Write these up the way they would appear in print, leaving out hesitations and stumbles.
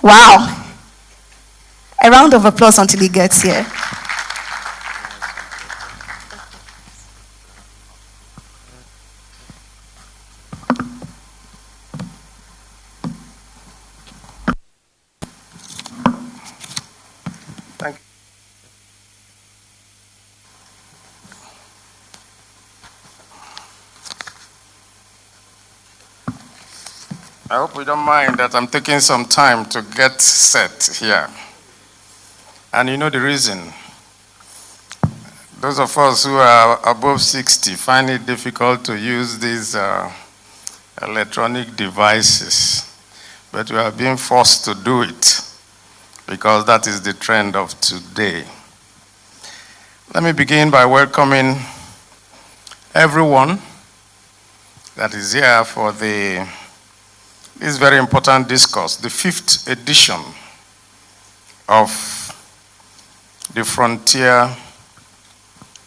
Wow. A round of applause until he gets here. Thank you. I hope we don't mind that I'm taking some time to get set here. And you know the reason. Those of us who are above 60 find it difficult to use these electronic devices, but we are being forced to do it because that is the trend of today. Let me begin by welcoming everyone that is here for this very important discourse, the 5th edition of the Frontier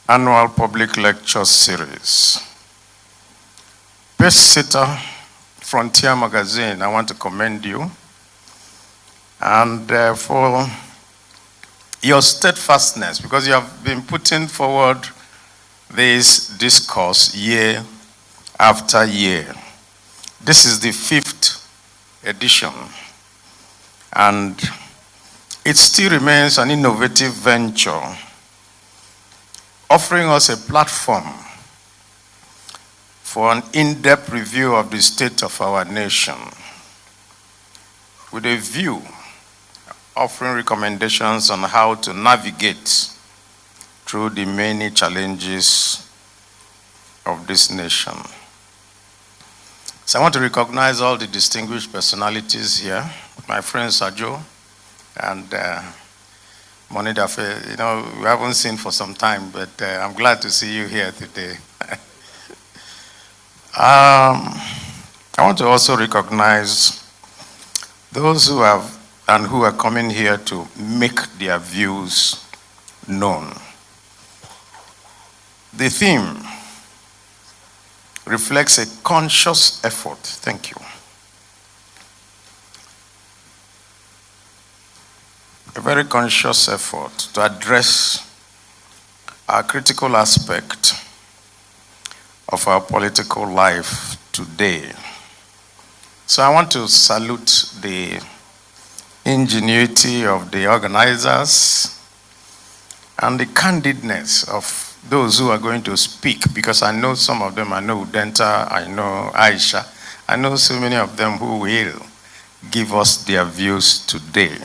Annual Public Lecture Series. Pace-setter Frontier Magazine, I want to commend you. And for your steadfastness, because you have been putting forward this discourse year after year. This is the 5th edition, and it still remains an innovative venture, offering us a platform for an in-depth review of the state of our nation, with a view offering recommendations on how to navigate through the many challenges of this nation. So I want to recognize all the distinguished personalities here, my friend Sajo and Moni Dafe. You know, we haven't seen for some time, but I'm glad to see you here today. I want to also recognize those who have and who are coming here to make their views known. The theme reflects a conscious effort. Thank you. A very conscious effort to address a critical aspect of our political life today. So I want to salute the ingenuity of the organizers and the candidness of those who are going to speak, because I know some of them. I know Udenta, I know Aisha, I know so many of them who will give us their views today.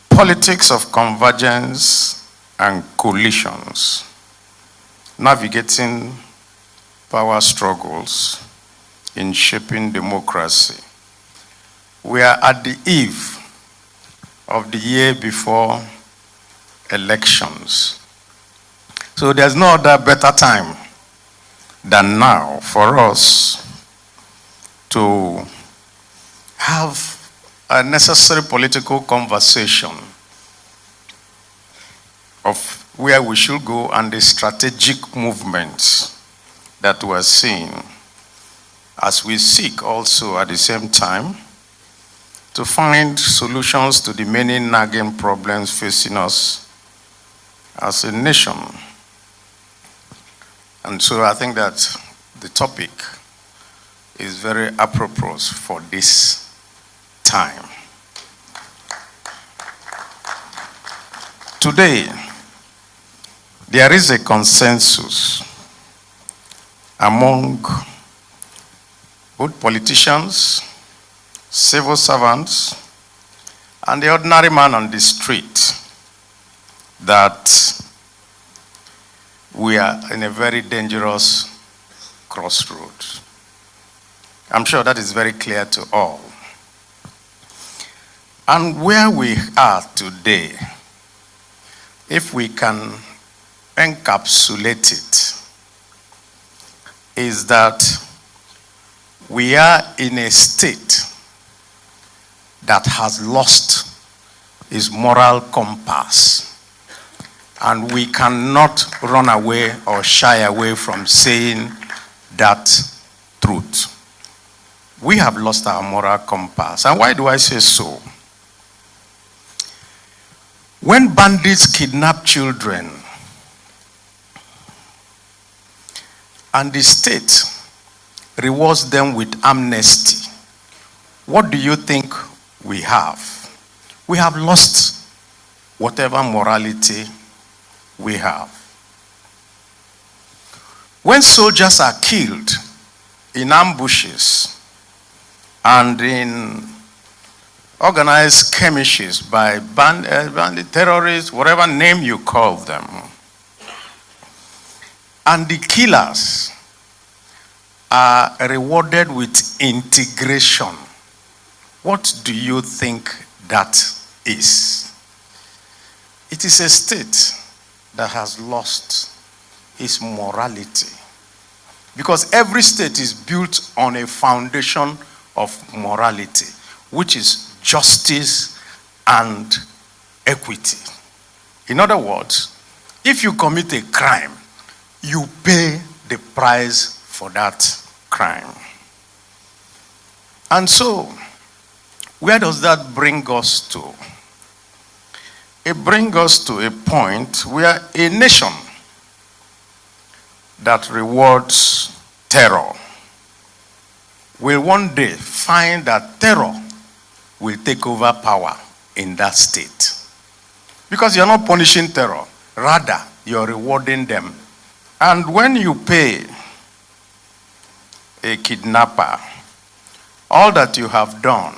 Politics of convergence and coalitions, navigating power struggles in shaping democracy. We are at the eve of the year before elections. So there's no other better time than now for us to have a necessary political conversation of where we should go and the strategic movements that we're seeing, as we seek also at the same time to find solutions to the many nagging problems facing us as a nation. And so I think that the topic is very appropriate for this time. Today, there is a consensus among both politicians, civil servants, and the ordinary man on the street that we are in a very dangerous crossroad. I'm sure that is very clear to all. And where we are today, if we can encapsulate it, is that we are in a state that has lost its moral compass. And we cannot run away or shy away from saying that truth. we have lost our moral compass. And why do I say so? When bandits kidnap children and the state rewards them with amnesty, what do you think we have? We have lost whatever morality we have. When soldiers are killed in ambushes and in organized skirmishes by bandit terrorists, whatever name you call them, and the killers are rewarded with integration, what do you think that is? It is a state that has lost its morality. Because every state is built on a foundation of morality, which is justice and equity. In other words, if you commit a crime, you pay the price for that crime. And so, where does that bring us to? It brings us to a point where a nation that rewards terror will one day find that terror will take over power in that state. Because you're not punishing terror, rather you're rewarding them. And when you pay a kidnapper, all that you have done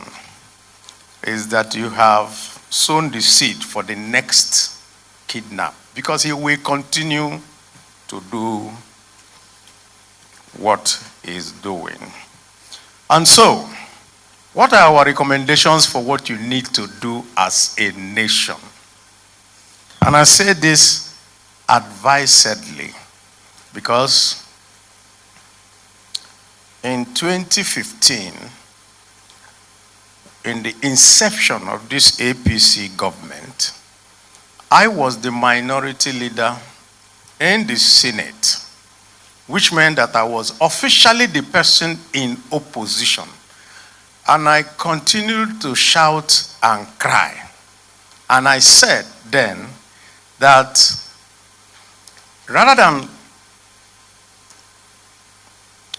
is that you have sown the seed for the next kidnap, because he will continue to do what he's doing. And so, what are our recommendations for what you need to do as a nation? And I say this advisedly because in 2015, in the inception of this APC government, I was the minority leader in the Senate, which meant that I was officially the person in opposition. And I continued to shout and cry. And I said then that rather than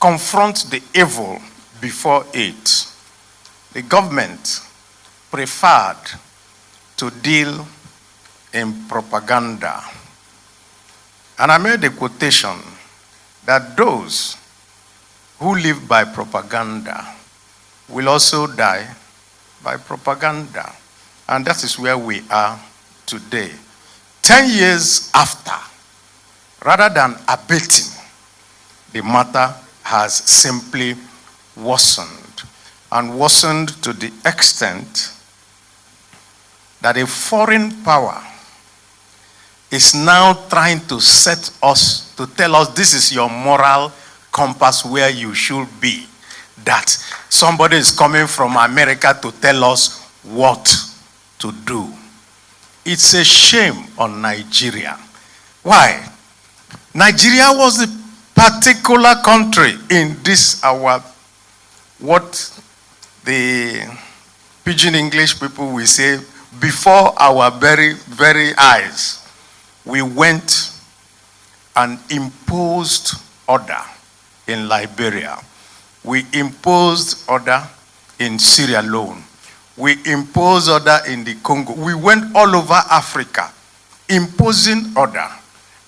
confront the evil before it, the government preferred to deal in propaganda. And I made a quotation that those who live by propaganda will also die by propaganda. And that is where we are today. 10 years after, rather than abating, the matter has simply worsened. And worsened to the extent that a foreign power is now trying to set us, to tell us this is your moral compass where you should be. That somebody is coming from America to tell us what to do. It's a shame on Nigeria. Why? Nigeria was the particular country in this our, what the pidgin English people will say, before our very, very eyes. We went and imposed order in Liberia. We imposed order in Sierra Leone. We imposed order in the Congo. We went all over Africa imposing order.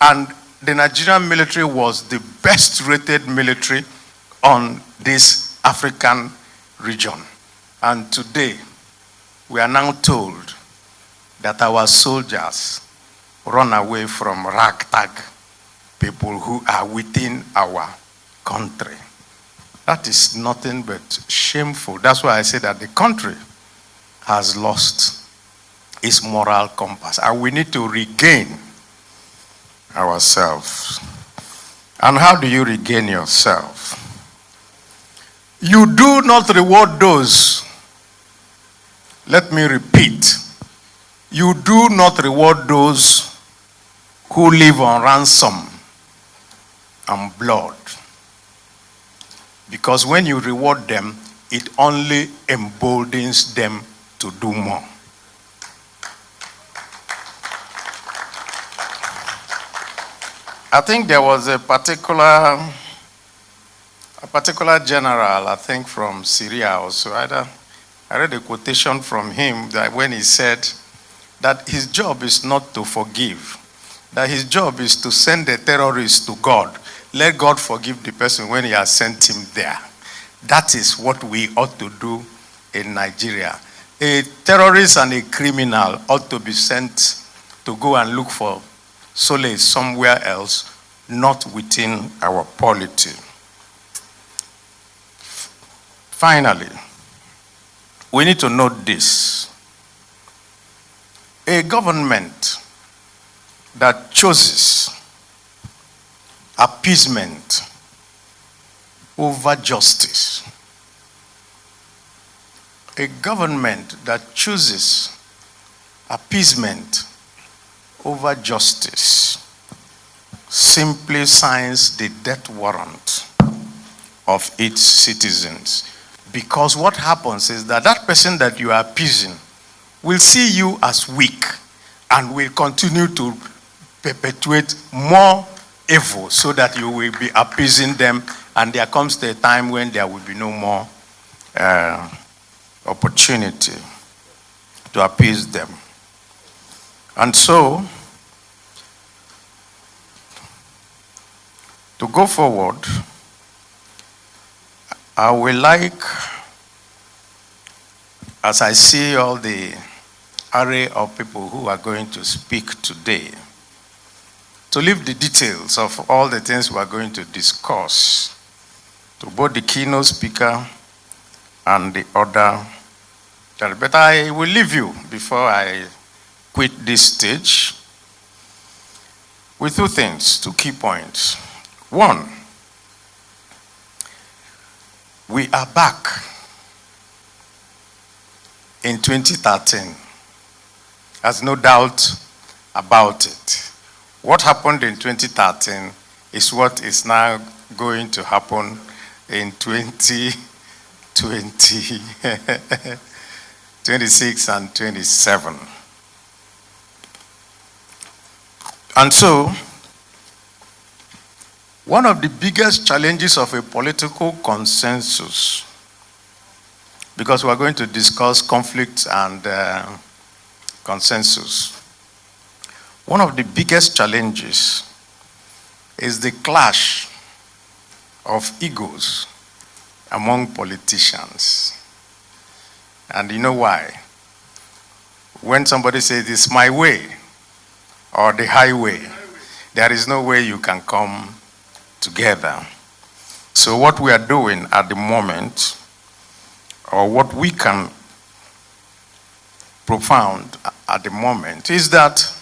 And the Nigerian military was the best rated military on this African region. And today, we are now told that our soldiers run away from ragtag people who are within our country. That is nothing but shameful. That's why I say that the country has lost its moral compass. And we need to regain ourselves. And how do you regain yourself? You do not reward those. Let me repeat. You do not reward those who live on ransom and blood. Because when you reward them, it only emboldens them to do more. I think there was a particular general, I think from Syria also. I read a quotation from him that when he said that his job is not to forgive, that his job is to send the terrorist to God. Let God forgive the person when he has sent him there. That is what we ought to do in Nigeria. A terrorist and a criminal ought to be sent to go and look for solace somewhere else, not within our polity. Finally, we need to note this. A government that chooses appeasement over justice, a government that chooses appeasement over justice simply signs the death warrant of its citizens. Because what happens is that that person that you are appeasing will see you as weak and will continue to perpetuate more evil so that you will be appeasing them, and there comes the time when there will be no more opportunity to appease them. And so, to go forward, I would like, as I see all the array of people who are going to speak today, to leave the details of all the things we are going to discuss to both the keynote speaker and the other. But I will leave you, before I quit this stage, with two things, two key points. One, we are back in 2013. There's no doubt about it. What happened in 2013 is what is now going to happen in 2020, 26 and 27. And so, one of the biggest challenges of a political consensus, because we're going to discuss conflict and consensus, one of the biggest challenges is the clash of egos among politicians. And you know why? When somebody says, it's my way or the highway, there is no way you can come together. So what we are doing at the moment, or what we can propound at the moment, is that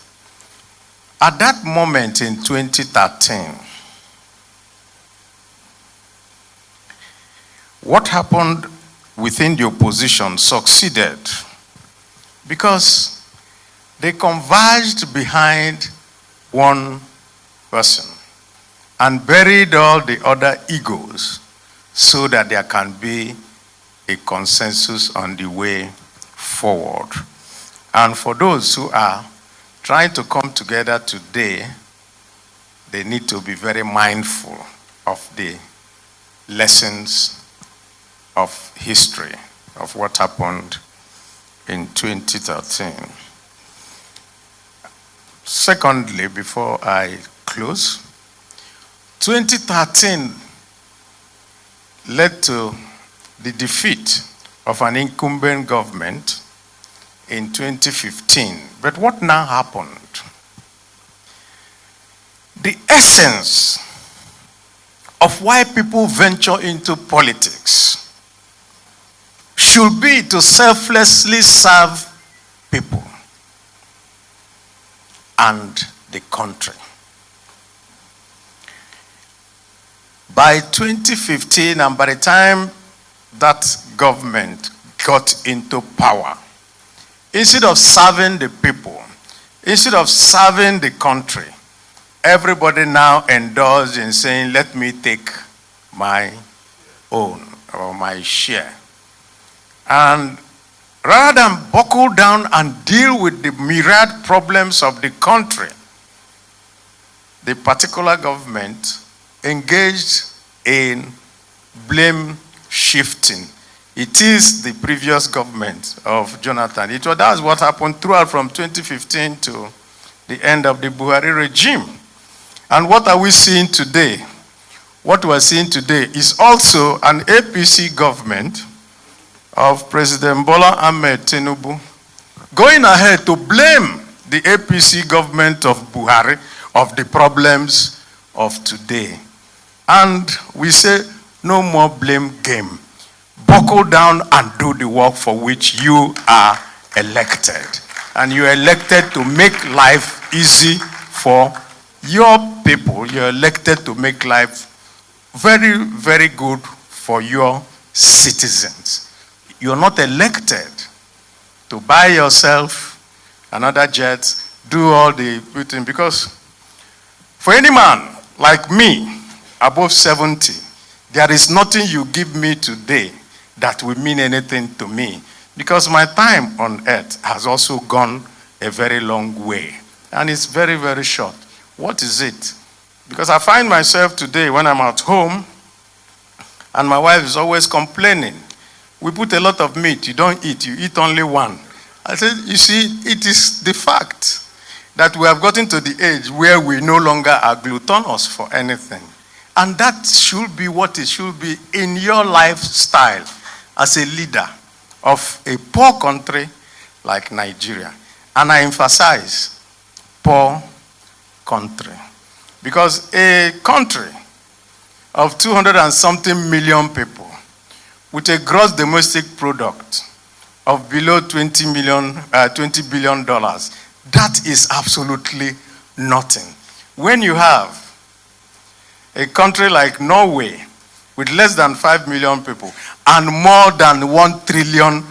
at that moment in 2013, what happened within the opposition succeeded because they converged behind one person and buried all the other egos so that there can be a consensus on the way forward. And for those who are trying to come together today, they need to be very mindful of the lessons of history, of what happened in 2013. Secondly, before I close, 2013 led to the defeat of an incumbent government in 2015. But what now happened? The essence of why people venture into politics should be to selflessly serve people and the country. By 2015, and by the time that government got into power, instead of serving the people, instead of serving the country, everybody now endorsed in saying, let me take my own or my share And rather than buckle down and deal with the myriad problems of the country, the particular government engaged in blame shifting. It is the previous government of Jonathan. That's what happened throughout from 2015 to the end of the Buhari regime. And what are we seeing today? What we're seeing today is also an APC government of President Bola Ahmed Tinubu going ahead to blame the APC government of Buhari of the problems of today. And we say, no more blame game. Buckle down and do the work for which you are elected. And you're elected to make life easy for your people. You're elected to make life very, very good for your citizens. You're not elected to buy yourself another jet, do all the thing, because for any man like me, above 70, there is nothing you give me today that will mean anything to me, because my time on earth has also gone a very long way, and it's very, very short. What is it? Because I find myself today when I'm at home, and my wife is always complaining. We put a lot of meat, you don't eat, you eat only one. I said, you see, it is the fact that we have gotten to the age where we no longer are gluttonous for anything. And that should be what it should be in your lifestyle as a leader of a poor country like Nigeria. And I emphasize poor country. Because a country of 200 and something million people with a gross domestic product of below $20 billion, that is absolutely nothing. When you have a country like Norway with less than 5 million people and more than $1 trillion.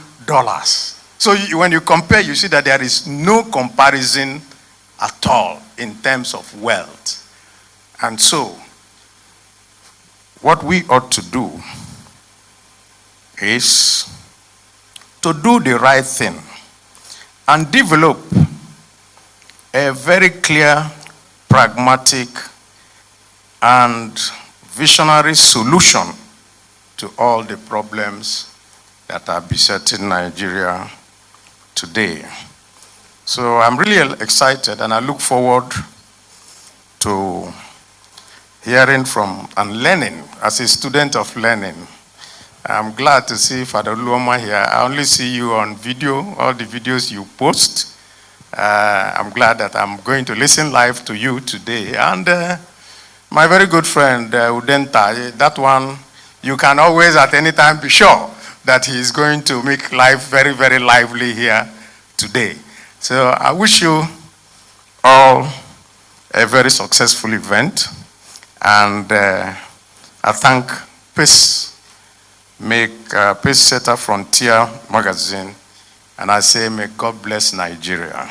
So when you compare, you see that there is no comparison at all in terms of wealth. And so, what we ought to do is to do the right thing and develop a very clear, pragmatic, and visionary solution to all the problems that are besetting Nigeria today. So I'm really excited, and I look forward to hearing from and learning as a student of learning. I'm glad to see Father Luoma here. I only see you on video, all the videos you post. I'm glad that I'm going to listen live to you today. And my very good friend, Udenta, that one, you can always at any time be sure that he is going to make life very, very lively here today. So I wish you all a very successful event. And I thank Pace Setter Frontier magazine, and I say, may God bless Nigeria.